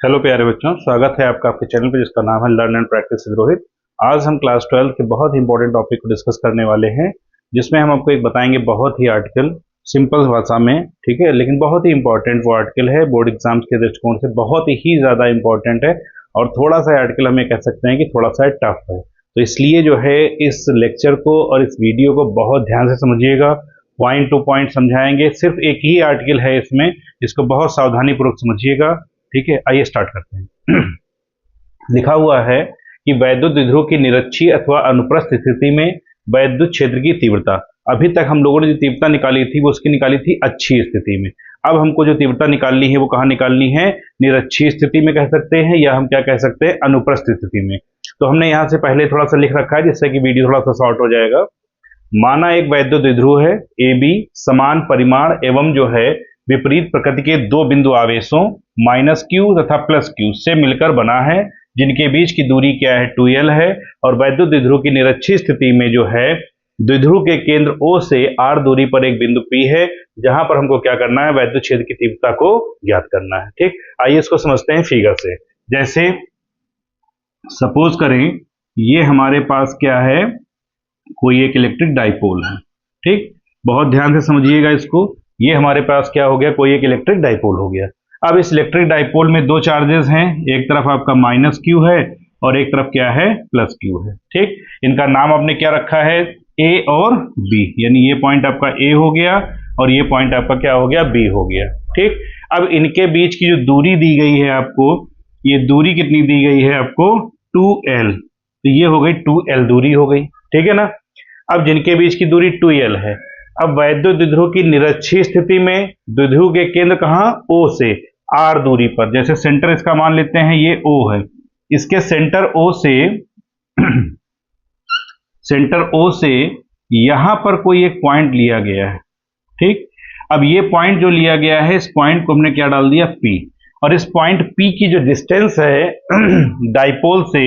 Hello प्यारे बच्चों, स्वागत है आपका आपके चैनल पे जिसका नाम है learn and practice with Rohit. आज हम क्लास 12 के बहुत ही इंपॉर्टेंट टॉपिक को डिस्कस करने वाले हैं, जिसमें हम आपको एक बताएंगे बहुत ही आर्टिकल सिंपल भाषा में, ठीक है, लेकिन बहुत ही इंपॉर्टेंट वो आर्टिकल है। बोर्ड एग्जाम्स के दृष्टिकोण से बहुत ही ज़्यादा इंपॉर्टेंट है और थोड़ा सा आर्टिकल हमें कह सकते हैं कि थोड़ा सा टफ है। तो इसलिए जो है इस लेक्चर को और इस वीडियो को बहुत ध्यान से समझिएगा, पॉइंट टू पॉइंट समझाएंगे। सिर्फ एक ही आर्टिकल है इसमें, इसको बहुत सावधानी पूर्वक समझिएगा, ठीक है। आइए स्टार्ट करते हैं। लिखा हुआ है कि वैद्युत द्विध्रुव की निरक्षीय अथवा अनुप्रस्थ स्थिति में वैद्युत क्षेत्र की तीव्रता, अभी तक हम लोगों ने जो तीव्रता निकाली थी वो उसकी निकाली थी अच्छी स्थिति में। अब हमको जो तीव्रता निकालनी है वो कहाँ निकालनी है? निरक्षीय स्थिति में कह सकते हैं, या हम क्या कह सकते हैं, अनुप्रस्थ स्थिति में। तो हमने यहाँ से पहले थोड़ा सा लिख रखा है जिससे कि वीडियो थोड़ा सा शॉर्ट हो जाएगा। माना एक वैद्युत द्विध्रुव है ए बी, समान परिमाण एवं जो है विपरीत प्रकृति के दो बिंदु आवेशों -q तथा +q से मिलकर बना है, जिनके बीच की दूरी क्या है? 2l है। और वैद्युत द्विध्रुव की निरक्षीय स्थिति में जो है द्विध्रुव के केंद्र O से r दूरी पर एक बिंदु P है, जहां पर हमको क्या करना है? वैद्युत क्षेत्र की तीव्रता को ज्ञात करना है, ठीक। आइए इसको समझते हैं फिगर से। जैसे सपोज करें ये हमारे पास क्या है, कोई एक इलेक्ट्रिक डाइपोल है, ठीक। बहुत ध्यान से समझिएगा इसको। ये हमारे पास क्या हो गया? कोई एक इलेक्ट्रिक डाइपोल हो गया। अब इस इलेक्ट्रिक डाइपोल में दो चार्जेस हैं, एक तरफ आपका -q है और एक तरफ क्या है? +q है, ठीक। इनका नाम आपने क्या रखा है? A और B, यानी ये पॉइंट आपका A हो गया और ये पॉइंट आपका क्या हो गया? B हो गया, ठीक। अब इनके बीच की जो दूरी दी गई है आपको, ये दूरी कितनी दी गई है आपको? 2l। तो ये हो गई 2l दूरी हो गई, ठीक है ना। अब जिनके बीच की दूरी 2l है, अब वैद्युत द्विध्रुव की निरक्षीय स्थिति में द्विध्रुव के केंद्र कहाँ? O से r दूरी पर, जैसे सेंटर इसका मान लेते हैं ये O है, इसके सेंटर O से सेंटर O से यहां पर कोई एक पॉइंट लिया गया है, ठीक। अब ये पॉइंट जो लिया गया है, इस पॉइंट को हमने क्या डाल दिया? P। और इस पॉइंट P की जो डिस्टेंस है डाइपोल से,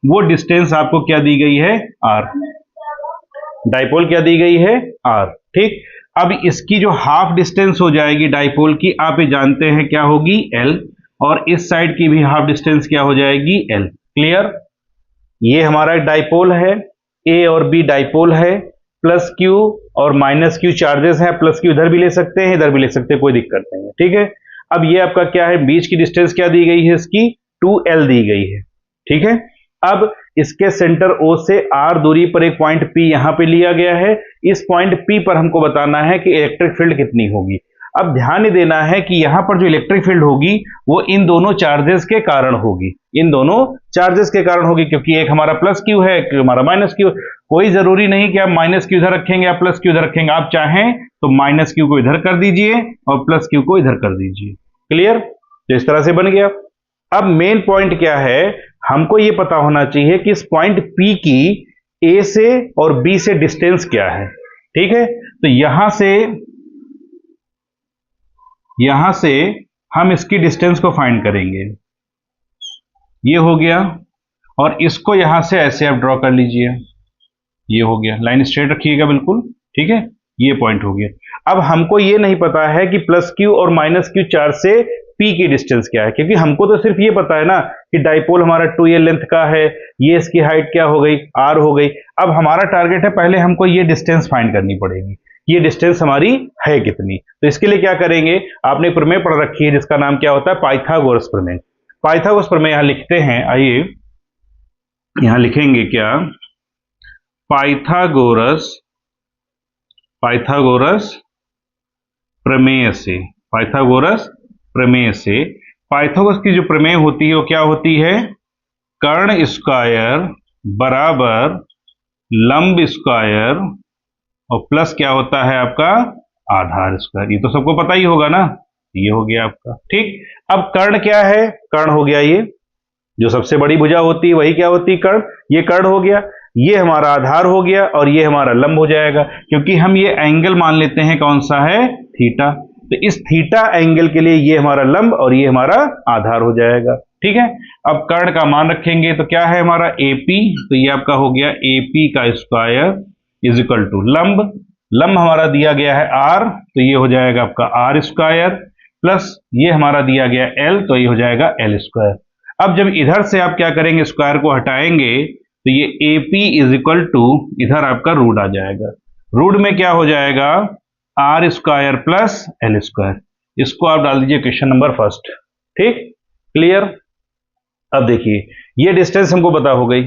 वो डिस्टेंस आपको क्या दी गई है? R। डाइपोल क्या दी गई है? R, ठीक। अब इसकी जो हाफ डिस्टेंस हो जाएगी डाइपोल की, आप ये जानते हैं क्या होगी? L। और इस साइड की भी हाफ डिस्टेंस क्या हो जाएगी? L। क्लियर? ये हमारा एक डाइपोल है, A और B डाइपोल है, +q और -q चार्जेस हैं। +q इधर भी ले सकते हैं, इधर भी ले सकते हैं, कोई दिक्कत नहीं है, ठीक है। अब ये आपका क्या है? बीच की डिस्टेंस क्या दी गई है? इसकी 2l दी गई है, ठीक है। अब इसके सेंटर O से r दूरी पर एक पॉइंट P यहां पे लिया गया है। इस पॉइंट P पर हमको बताना है कि इलेक्ट्रिक फील्ड कितनी होगी। अब ध्यान देना है कि यहां पर जो इलेक्ट्रिक फील्ड होगी वो इन दोनों चार्जेस के कारण होगी, इन दोनों चार्जेस के कारण होगी, क्योंकि एक हमारा +q है, एक हमारा -q। कोई जरूरी नहीं कि आप -q इधर रखेंगे या +q इधर रखेंगे, आप चाहें तो -q को इधर कर दीजिए और +q को इधर कर दीजिए। क्लियर? तो इस तरह से बन गया। अब मेन पॉइंट क्या है, हमको यह पता होना चाहिए कि इस पॉइंट P की A से और B से डिस्टेंस क्या है, ठीक है। तो यहां से हम इसकी डिस्टेंस को फाइंड करेंगे। ये हो गया, और इसको यहां से ऐसे आप ड्रॉ कर लीजिए। ये हो गया, लाइन स्ट्रेट रखिएगा बिल्कुल, ठीक है। ये पॉइंट हो गया। अब हमको ये नहीं पता है कि +q और -q चार्ज से P की डिस्टेंस क्या है, क्योंकि हमको तो सिर्फ ये पता है ना कि डाइपोल हमारा 2l लेंथ का है, ये इसकी हाइट क्या हो गई? r हो गई। अब हमारा टारगेट है, पहले हमको ये डिस्टेंस फाइंड करनी पड़ेगी, ये डिस्टेंस हमारी है कितनी। तो इसके लिए क्या करेंगे, आपने प्रमेय पढ़ रखी है जिसका नाम क्या होता है? पाइथागोरस प्रमेय। पाइथागोरस प्रमेय यहां लिखते हैं, आइए यहां लिखेंगे क्या? पाइथागोरस प्रमेय से, पाइथागोरस प्रमेय से, पाइथागोरस की जो प्रमेय होती है वो क्या होती है? कर्ण स्क्वायर बराबर लंब स्क्वायर और प्लस क्या होता है आपका? आधार स्क्वायर। ये तो सबको पता ही होगा ना। ये हो गया आपका, ठीक। अब कर्ण क्या है? कर्ण हो गया, ये जो सबसे बड़ी भुजा होती है वही क्या होती है? कर्ण। ये कर्ण हो गया, ये हमारा आधार हो गया और ये हमारा लंब हो जाएगा, क्योंकि हम ये एंगल मान लेते हैं कौन सा है? थीटा। तो इस थीटा एंगल के लिए ये हमारा लंब और ये हमारा आधार हो जाएगा, ठीक है। अब कर्ण का मान रखेंगे तो क्या है हमारा? AP। तो ये आपका हो गया AP का स्क्वायर इज इक्वल टू लंब। लंब हमारा दिया गया है R, तो ये हो जाएगा आपका R स्क्वायर प्लस ये हमारा दिया गया l, तो ये हो जाएगा l स्क्वायर। अब जब इधर से आप क्या करेंगे, स्क्वायर को हटाएंगे तो ये AP इज इक्वल टू इधर आपका रूट आ जाएगा। रूट में क्या हो जाएगा, r square plus l square. इसको आप डाल दीजिए क्वेश्चन नंबर फर्स्ट। ठीक, क्लियर। अब देखिए ये डिस्टेंस हमको पता हो गई,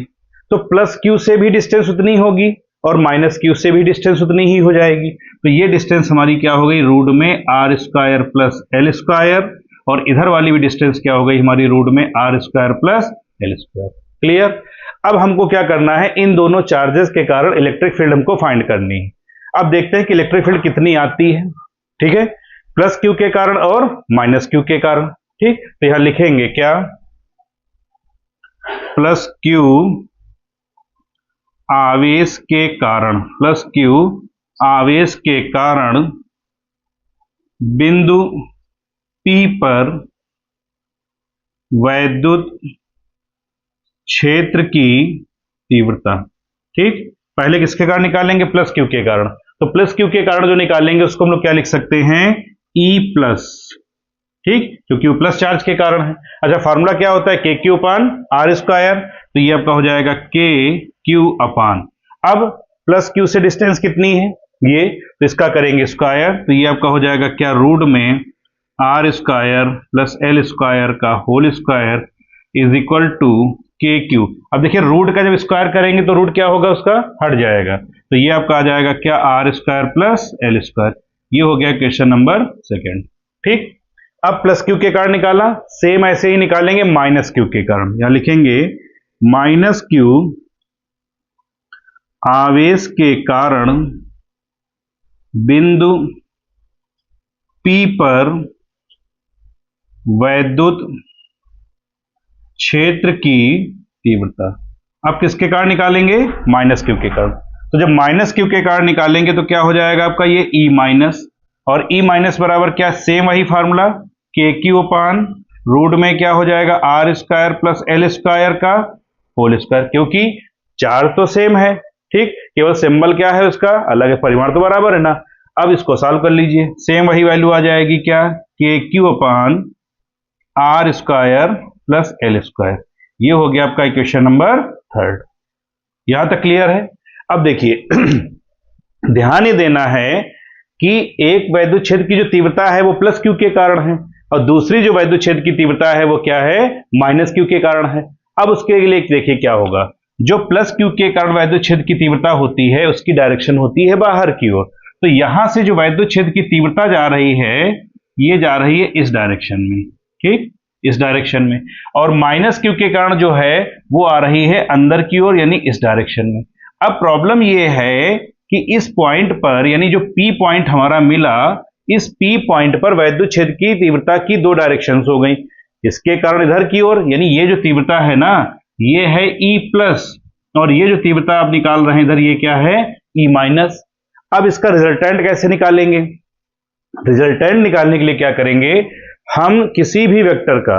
तो प्लस q से भी डिस्टेंस उतनी होगी और माइनस q से भी डिस्टेंस उतनी ही हो जाएगी। तो ये डिस्टेंस हमारी क्या हो गई, रूट में r square plus l square, और इधर वाली भी डिस्टेंस क्या हो गई हमारी, रूट में r square plus l square. Clear. अब हमको क्या करना है, इन दोनों चार्जेस के कारण इलेक्ट्रिक फील्ड हमको फाइंड करनी है। अब देखते हैं कि इलेक्ट्रिक फील्ड कितनी आती है। ठीक है, प्लस q के कारण और माइनस q के कारण। ठीक, तो यहां लिखेंगे क्या, प्लस q आवेश के कारण, प्लस q आवेश के कारण बिंदु P पर वैद्युत क्षेत्र की तीव्रता। ठीक, पहले किसके कारण निकालेंगे, प्लस q के कारण। तो प्लस q के कारण जो निकालेंगे उसको हम लोग क्या लिख सकते हैं, E प्लस। ठीक, जो q प्लस चार्ज के कारण है। अच्छा, फॉर्मूला क्या होता है, KQ अपान R स्क्वायर। तो ये आपका हो जाएगा KQ अपान, अब प्लस q से डिस्टेंस कितनी है ये, तो इसका करेंगे स्क्वायर, तो ये आपका हो जाएगा क्या, रूट में R square plus L square का whole square is equal to KQ। अब देखिए रूट का जब स्क्वायर करेंगे तो रूट क्या होगा, उसका हट जाएगा, तो ये आपका आ जाएगा क्या, R square plus L square. ये हो गया क्वेश्चन नंबर सेकेंड। ठीक, अब प्लस q के कारण निकाला, सेम ऐसे ही निकालेंगे माइनस q के कारण। यहां लिखेंगे माइनस q आवेश के कारण बिंदु P पर वैद्युत क्षेत्र की तीव्रता। अब किसके कारण निकालेंगे, माइनस q के कारण। तो जब माइनस q के कारण निकालेंगे तो क्या हो जाएगा आपका, ये E माइनस, और E माइनस बराबर क्या, सेम वही फार्मूला KQ अपान रूट में क्या हो जाएगा, R square plus L square का होल स्क्वायर, क्योंकि चार्ज तो सेम है। ठीक, केवल सिंबल क्या है उसका अलग है, परिमाण तो बराबर है ना। अब इसको सॉल्व कर लीजिए, सेम वही वैल्यू आ जाएगी क्या, KQ upon R square plus L square. ये हो गया आपका इक्वेशन नंबर थर्ड। यहां तक क्लियर है। अब देखिए ध्यान ये देना है कि एक वैद्युत क्षेत्र की जो तीव्रता है वो प्लस q के कारण है, और दूसरी जो वैद्युत क्षेत्र की तीव्रता है वो क्या है, माइनस q के कारण है। अब उसके लिए देखिए क्या होगा, जो प्लस q के कारण वैद्युत क्षेत्र की तीव्रता होती है उसकी डायरेक्शन होती है बाहर की ओर। तो यहां से जो वैद्युत क्षेत्र की तीव्रता जा रही है ये जा रही है इस डायरेक्शन में। ठीक, इस डायरेक्शन में, और माइनस q के कारण जो है वो आ रही है अंदर की ओर, यानी इस डायरेक्शन में। अब प्रॉब्लम ये है कि इस पॉइंट पर, यानी जो P पॉइंट हमारा मिला, इस P पॉइंट पर वैद्युत क्षेत्र की तीव्रता की दो डायरेक्शंस हो गई, इसके कारण इधर की ओर, यानी ये जो तीव्रता है ना ये है E प्लस, और ये जो तीव्रता आप निकाल रहे हैं इधर ये क्या है, E माइनस। अब इसका रिजल्टेंट कैसे निकालेंगे, रिजल्टेंट निकालने के लिए क्या करेंगे, हम किसी भी वेक्टर का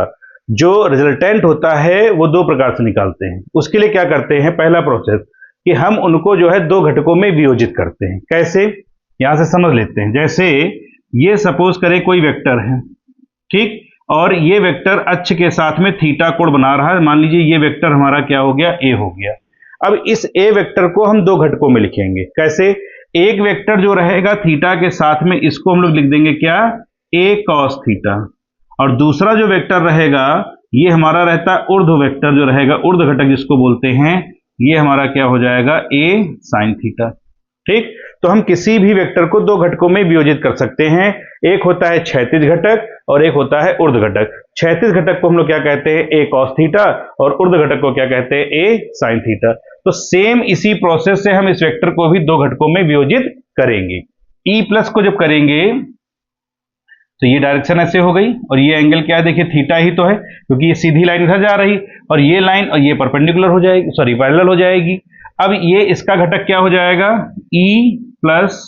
जो रिजल्टेंट होता है वो दो प्रकार से निकालते हैं। उसके लिए क्या करते हैं, पहला प्रोसेस कि हम उनको जो है दो घटकों में वियोजित करते हैं। कैसे, यहां से समझ लेते हैं। जैसे ये सपोज करें कोई वेक्टर है, ठीक, और ये वेक्टर अक्ष के साथ में थीटा कोण बना रहा है। मान लीजिए ये वेक्टर हमारा क्या हो गया, ए हो गया। अब इस ए वेक्टर को हम दो घटकों में लिखेंगे। कैसे, एक वेक्टर जो रहेगा थीटा के साथ में इसको हम लोग लिख देंगे क्या, ए कॉस थीटा, और दूसरा जो वेक्टर रहेगा ये हमारा रहता है ऊर्ध्व वेक्टर, जो रहेगा ऊर्ध्व घटक जिसको बोलते हैं, ये हमारा क्या हो जाएगा, ए साइन थीटा। ठीक, तो हम किसी भी वेक्टर को दो घटकों में वियोजित कर सकते हैं। एक होता है क्षैतिज घटक और एक होता है ऊर्ध्व घटक। क्षैतिज घटक को हम लोग क्या कहते हैं, ए कॉस थीटा, और ऊर्ध्व घटक को क्या कहते हैं, ए साइन थीटा। तो सेम इसी प्रोसेस से हम इस वेक्टर को भी दो घटकों में वियोजित करेंगे। ई प्लस को जब करेंगे तो ये डायरेक्शन ऐसे हो गई, और ये एंगल क्या है, देखिए थीटा ही तो है, क्योंकि ये सीधी लाइन इधर जा रही, और ये लाइन और ये परपेंडिकुलर हो जाएगी, सॉरी पैरेलल हो जाएगी। अब ये इसका घटक क्या हो जाएगा, ई प्लस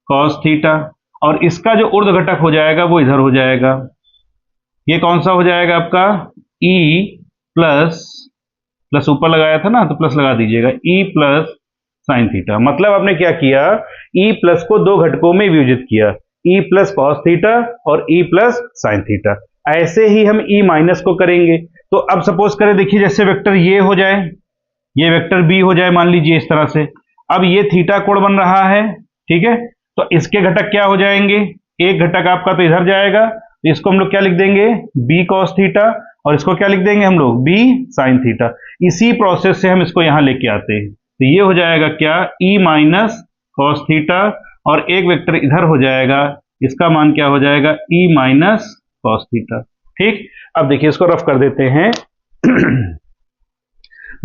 कॉस थीटा, और इसका जो ऊर्ध्व घटक हो जाएगा वो इधर हो जाएगा। ये कौन सा हो जाएगा आपका, ई प्लस, प्लस ऊपर लगाया था ना तो प्लस लगा दीजिएगा, ई प्लस साइन थीटा। मतलब आपने क्या किया, ई प्लस को दो घटकों में विभाजित किया। ई प्लस कॉस थीटा और ई प्लस साइन थीटा। ऐसे ही हम ई माइनस को करेंगे। तो अब सपोज करें, देखिए जैसे वेक्टर ये हो जाए, ये वेक्टर बी हो जाए, मान लीजिए इस तरह से। अब ये थीटा कोण बन रहा है, ठीक है। तो इसके घटक क्या हो जाएंगे, एक घटक आपका तो इधर जाएगा, तो इसको हम लोग क्या लिख देंगे, बी कॉस थीटा, और इसको क्या लिख देंगे हम लोग, बी साइन थीटा। इसी प्रोसेस से हम इसको यहां लेके आते हैं, तो ये हो जाएगा क्या, ई माइनस कॉस थीटा, और एक वेक्टर इधर हो जाएगा, इसका मान क्या हो जाएगा, ई माइनस कॉस थीटा। ठीक, अब देखिए इसको रफ कर देते हैं।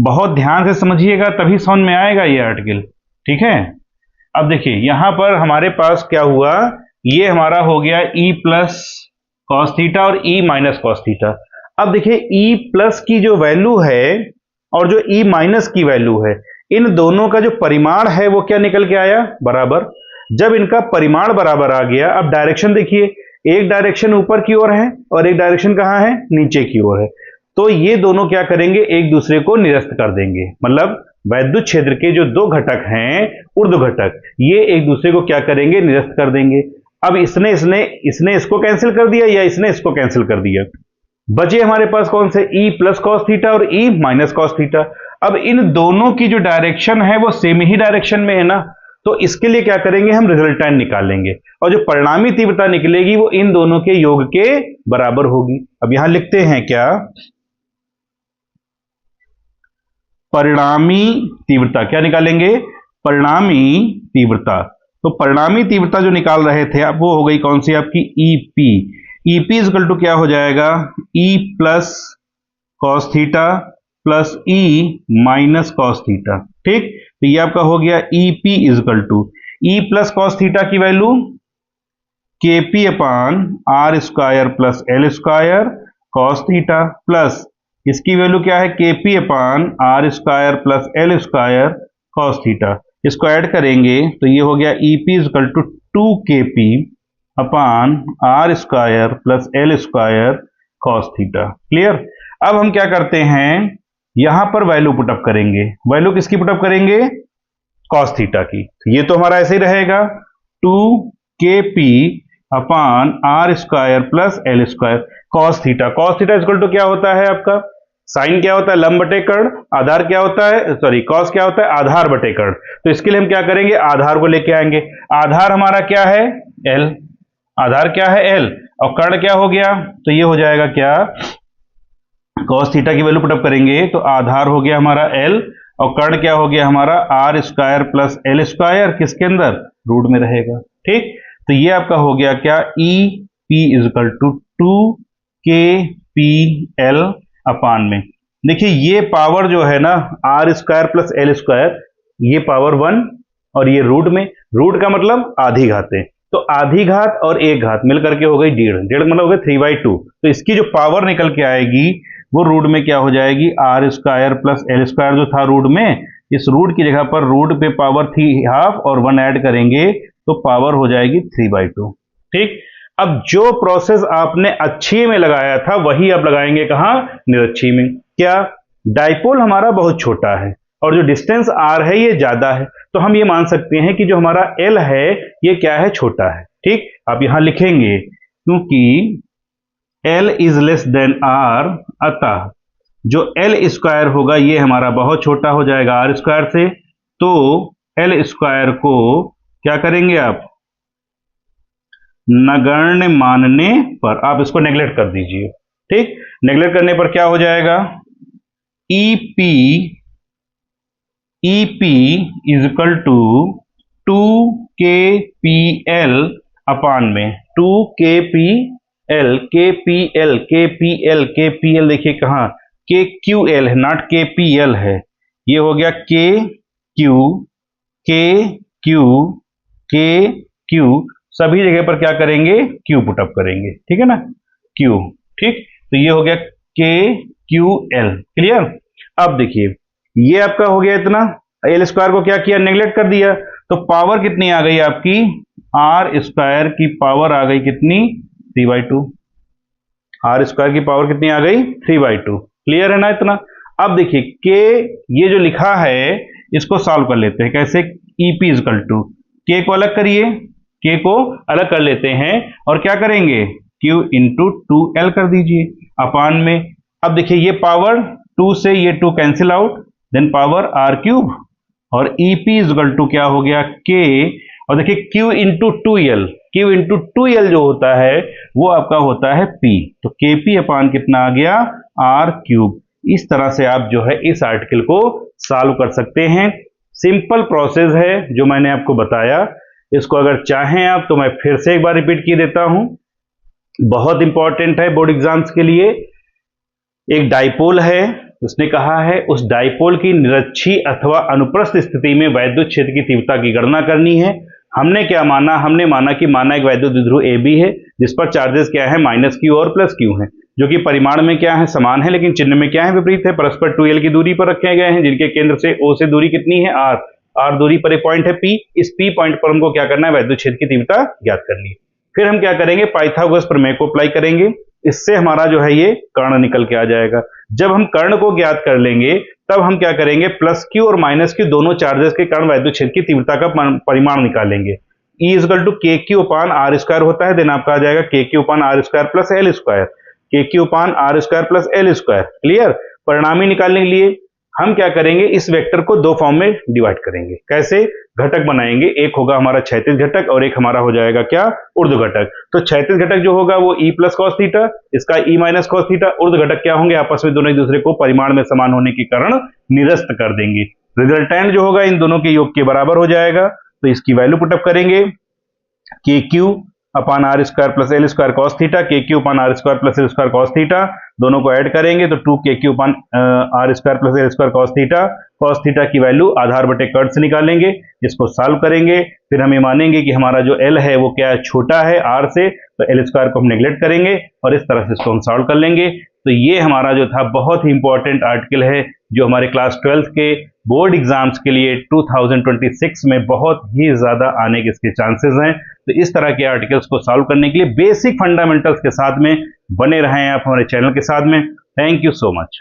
बहुत ध्यान से समझिएगा तभी समझ में आएगा ये आर्टिकल, ठीक है। अब देखिए यहां पर हमारे पास क्या हुआ, ये हमारा हो गया ई प्लस कॉस थीटा और ई माइनस कॉस थीटा। अब देखिए ई प्लस की जो वैल्यू है और जो ई माइनस की वैल्यू है, इन दोनों का जो परिमाण है वो क्या निकल के आया, बराबर। जब इनका परिमाण बराबर आ गया, अब डायरेक्शन देखिए, एक डायरेक्शन ऊपर की ओर है और एक डायरेक्शन कहां है, नीचे की ओर है। तो ये दोनों क्या करेंगे, एक दूसरे को निरस्त कर देंगे। मतलब वैद्युत क्षेत्र के जो दो घटक हैं, ऊर्ध्व घटक, ये एक दूसरे को क्या करेंगे, निरस्त कर देंगे। अब इसने इसको कैंसिल कर दिया या इसने इसको कैंसिल कर दिया, बचे हमारे पास कौन से, ई प्लस कॉस थीटा और ई माइनस कॉस थीटा। अब इन दोनों की जो डायरेक्शन है वो सेम ही डायरेक्शन में है ना, तो इसके लिए क्या करेंगे, हम रिजल्टेंट निकालेंगे, और जो परिणामी तीव्रता निकलेगी वो इन दोनों के योग के बराबर होगी। अब यहां लिखते हैं क्या, परिणामी तीव्रता, क्या निकालेंगे, परिणामी तीव्रता। तो परिणामी तीव्रता जो निकाल रहे थे अब वो हो गई कौन सी आपकी, ईपी। ईपी इक्वल टू क्या हो जाएगा, E plus cos theta plus E minus cos theta. ठीक, तो ये आपका हो गया EP equal to E plus cos theta की value KP upon are square plus L square cos theta, plus इसकी वैल्यू क्या है, KP upon are square plus L square cos theta. इसको ऐड करेंगे तो ये हो गया EP equal to 2kp upon are square plus L square cos theta. Clear. अब हम क्या करते हैं, यहां पर वैल्यू पुटअप करेंगे। वैल्यू किसकी पुटअप करेंगे, कॉस थीटा की। ये तो हमारा ऐसे ही रहेगा 2kp upon are square plus L square cos theta. Cos theta equal to क्या होता है आपका, साइन क्या होता है, लंब बटे कर्ण, आधार क्या होता है, सॉरी कॉस क्या होता है, आधार बटे कर्ण। तो इसके लिए हम क्या करेंगे, आधार को लेके आएंगे। आधार हमारा क्या है, एल, आधार क्या है, एल, और कर्ण क्या हो गया, तो ये हो जाएगा क्या, कॉस थीटा की वैल्यू पुटअप करेंगे तो आधार हो गया हमारा एल, और कर्ण क्या हो गया हमारा R square plus L square, किसके अंदर, रूट में रहेगा। ठीक, तो ये आपका हो गया क्या, E P equal to 2kpl upon में। देखिए ये पावर जो है ना, R square plus L square, ये पावर 1 और ये रूट में, रूट का मतलब आधी घातें, तो आधी घात और एक घात मिलकर के हो गई डेढ़, डेढ़ मतलब हो गया 3/2। तो इसकी जो पावर निकल के आएगी वो रूट में क्या हो जाएगी, r square plus L square जो था रूट में, इस रूट की जगह पर रूट पे पावर थी हाफ और 1 ऐड करेंगे तो पावर हो जाएगी 3/2। ठीक, अब जो प्रोसेस आपने अच्छी में लगाया था वही आप लगाएंगे कहां, निरक्षी में। क्या, डाइपोल हमारा बहुत छोटा है और जो डिस्टेंस आर है ये ज्यादा है, तो हम ये मान सकते हैं कि जो हमारा एल है ये क्या है, छोटा है। ठीक, आप यहां लिखेंगे क्योंकि l is less than r, अतः जो एल स्क्वायर होगा ये हमारा बहुत छोटा हो जाएगा आर स्क्वायर से, तो एल स्क्वायर को क्या करेंगे आप, नगण्य मानने पर आप इसको नेग्लेक्ट कर दीजिए। ठीक, नेग्लेक्ट करने पर क्या हो जाएगा, EP is equal to 2kpl upon में 2kpl, kpl देखिए कहां, kql है, नॉट kpl है। ये हो गया kq सभी जगह पर क्या करेंगे, क्यू पुटअप करेंगे। ठीक है ना, क्यू। ठीक, तो ये हो गया kql। क्लियर। अब देखिए ये आपका हो गया इतना, एल स्क्वायर को क्या किया, नेग्लेक्ट कर दिया, तो पावर कितनी आ गई आपकी, आर स्क्वायर की पावर आ गई कितनी, 3/2। आर स्क्वायर की पावर कितनी आ गई, 3/2। क्लियर है ना इतना। अब देखिए के, ये जो लिखा है इसको सॉल्व कर लेते हैं कैसे, ईपी इक्वल टू, के को अलग करिए, k को अलग कर लेते हैं और क्या करेंगे, q इंटू 2l कर दीजिए अपान में। अब देखिए ये पावर 2 से ये 2 cancel out, then power r cube और EP इजकल टू क्या हो गया k, और देखिए q into 2l, q into 2l जो होता है वो आपका होता है p, तो kp अपान कितना आ गया r क्यूब। इस तरह से आप जो है इस आर्टिकल को सॉल्व कर सकते हैं। सिंपल प्रोसेस है जो मैंने आपको बताया। इसको अगर चाहें आप तो मैं फिर से एक बार रिपीट किए देता हूं, बहुत इंपॉर्टेंट है बोर्ड एग्जाम्स के लिए। एक डाइपोल है, उसने कहा है उस डाइपोल की निरक्षीय अथवा अनुप्रस्थ स्थिति में वैद्युत क्षेत्र की तीव्रता की गणना करनी है। हमने क्या माना, हमने माना कि माना एक वैद्युत द्विध्रुव AB है जिस पर चार्जेस क्या है -q और +q है, जो कि परिमाण में क्या है समान है लेकिन चिन्ह में क्या है विपरीत है। परस्पर 2l की दूरी पर रखे गए हैं जिनके केंद्र से O से दूरी कितनी है r दूरी पर एक पॉइंट है P। इस P पॉइंट पर हमको क्या करना है, वैद्युत क्षेत्र की तीव्रता ज्ञात करनी है। फिर हम क्या करेंगे, पाइथागोरस प्रमेय को अप्लाई करेंगे, इससे हमारा जो है ये कर्ण निकल के आ जाएगा। जब हम कर्ण को ज्ञात कर लेंगे तब हम क्या करेंगे, +q और -q दोनों चार्जेस के कारण वैद्युत क्षेत्र की तीव्रता का परिमाण निकालेंगे। E is equal to kq upon r square होता है, देन आपका आ जाएगा kq upon r square plus l square, kq upon r square plus l square. Clear. परिणामी निकालने के लिए हम क्या करेंगे, इस वेक्टर को दो फॉर्म में डिवाइड करेंगे। कैसे, घटक बनाएंगे, एक होगा हमारा क्षैतिज घटक और एक हमारा हो जाएगा क्या, ऊर्ध्व घटक। तो क्षैतिज घटक जो होगा वो E प्लस कॉस थीटा, इसका E माइनस कॉस थीटा। ऊर्ध्व घटक क्या होंगे, आपस में दोनों एक दूसरे को परिमाण में समान होने के कारण निरस्त कर देंगे। रिजल्टेंट जो होगा इन दोनों के योग के बराबर हो जाएगा। तो इसकी वैल्यू पुटअप करेंगे, KQ upon are square plus L square cos theta, KQ upon are square plus L square cos theta, दोनों को ऐड करेंगे तो 2KQ upon are square plus L square cos theta की वैल्यू आधार बटे कर्ड से निकालेंगे, इसको सॉल्व करेंगे। फिर हम ये मानेंगे कि हमारा जो L है वो क्या है, छोटा है R से, तो L स्क्वायर को हम नेग्लेक्ट करेंगे और इस तरह से इसको हम सॉल्व कर लेंगे। तो ये हमारा जो था बहुत ही इंपॉर्टेंट आर्टिकल है जो हमारे क्लास 12th के बोर्ड एग्जाम्स के लिए 2026 में बहुत ही ज्यादा आने के इसके चांसेस हैं। तो इस तरह के आर्टिकल्स को सॉल्व करने के लिए बेसिक फंडामेंटल्स के साथ में बने रहें आप हमारे चैनल के साथ में। Thank you so much.